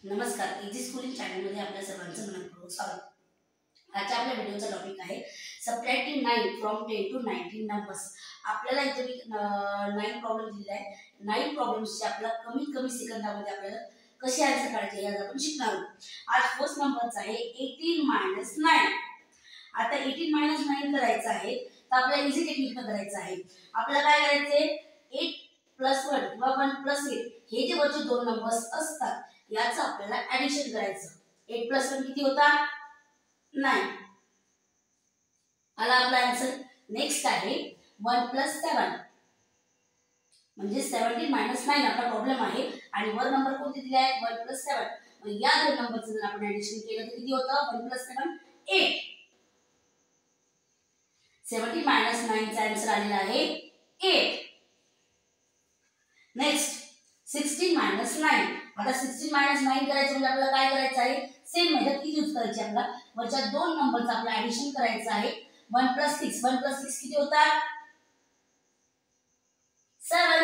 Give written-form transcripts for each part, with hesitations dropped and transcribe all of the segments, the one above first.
नमस्कार, easy schooling चॅनलमध्ये आपल्या सर्वांचं मनपूर्वक स्वागत. आजच्या आपल्या व्हिडिओचा टॉपिक आहे सबट्रॅक्टिंग 9 फ्रॉम 10 to 19 नंबर्स. आपल्याला इथे मी 9 प्रॉब्लेम दिलेले आहे. 9 प्रॉब्लेम्सचे आपल्याला कमीत कमी सेकंदामध्ये आपल्याला कसे आन्सर काढायचे हे आपण शिकणार आहोत. आज फर्स्ट नंबरचा आहे 18 - 9. आता 18 - 9 करायचं आहे तर आपल्याला इझी टेक्निकने करायचं आहे. आपल्याला काय करायचे 8 + 1 किंवा 1 + 8 हे जे वरचे दोन नंबर्स असतात याचं आपल्याला ऍडिशन करायचं. 8 + 1 किती होता 9. आला आपला आन्सर. नेक्स्ट आहे 1 + 7 म्हणजे 17 - 9 आपला प्रॉब्लेम आहे आणि वर नंबर कोणते दिले आहेत 1 + 7. मग या दोन नंबरचं जर आपण ऍडिशन केलं तर किती होतं 1 + 7 8. 17 - 9 चा आन्सर आलेला आहे 8. नेक्स्ट 16 - 9. आता 16 - 9 करायचं म्हणजे आपल्याला काय करायचं आहे सेम मेथड की यूज करायची. आपल्याला वरच्या दोन नंबरचं आपल्याला ऍडिशन करायचं आहे. 1 + 6 1 + 6 किती होता 7.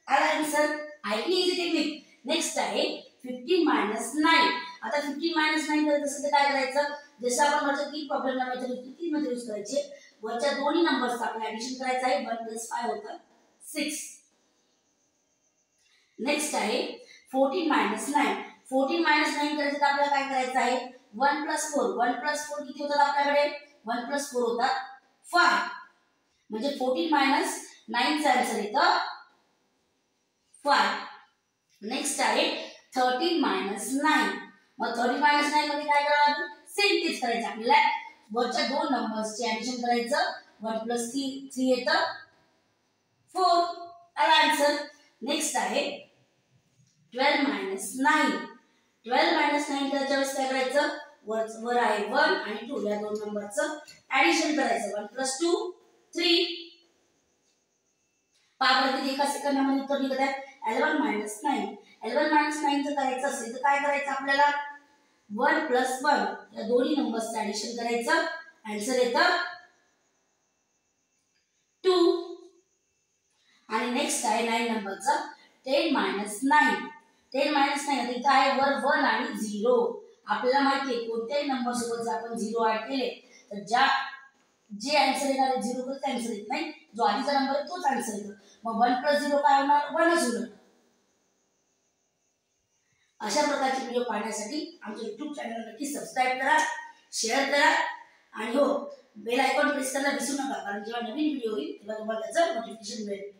आला आन्सर. ऐकली इझी टेक्निक. नेक्स्ट आहे 15 - 9. आता 15 - 9 करत असेल तर काय करायचं जसं आपण वरच्या तीन प्रॉब्लेमला मेथड यूज करायचे. वरच्या दोन्ही नंबरचं आपल्याला ऍडिशन करायचं आहे. 1 + 5 होतं 6. नेक्स्ट आहे 14 - 9. 14 - 9 करायचं तर आपल्याला काय करायचं आहे 1 + 4 1 + 4 किती होतात आपल्याकडे 1 + 4 होतात 5. म्हणजे 14 - 9 चा आन्सर येतं 5. नेक्स्ट आहे 13 - 9. मग 13 - 9 मध्ये काय करावं सेम तेच करायचं. आपल्याला वरच्या दोन नंबर्सचे ऍडिशन करायचं. 1 + 3 येतं 4. आला आन्सर. नेक्स्ट आहे 12 - 9. 12 - 9 करायच्या वेळेस काय करायचं वर आहे 1 आणि 2 या दोन नंबरचं ऍडिशन करायचं. 1 + 2 3. पावरती एका सेकंदामध्ये उत्तर निघत आहे 11 - 9. 11 - 9 जर करायचं असेल तर काय करायचं आपल्याला 1 + 1 या दोन्ही नंबरचं ऍडिशन करायचं. आन्सर येतं 2. आणि नेक्स्ट आहे 9 नंबरचा 10 - 9. 10 - 9 इथं आहे वर 1 आणि 0. आपल्याला माहिती आहे कोणत्याही नंबर सोबत जर आपण 0 ऍड केले तर जे आन्सर येणार आहे 0 करत आन्सर येत नाही. जो आधीचा नंबर आहे तोच आन्सर येतो. मग 1 + 0 काय होणार 1च होणार. अशा प्रकारचे व्हिडिओ पाहण्यासाठी आमच्या YouTube चॅनलला नक्की सबस्क्राइब करा, शेअर करा आणि हो बेल आयकॉन प्रेस करायला विसरू नका कारण जेव्हा नवीन व्हिडिओ येईल तेव्हा तुम्हाला त्याचं नोटिफिकेशन मिळेल.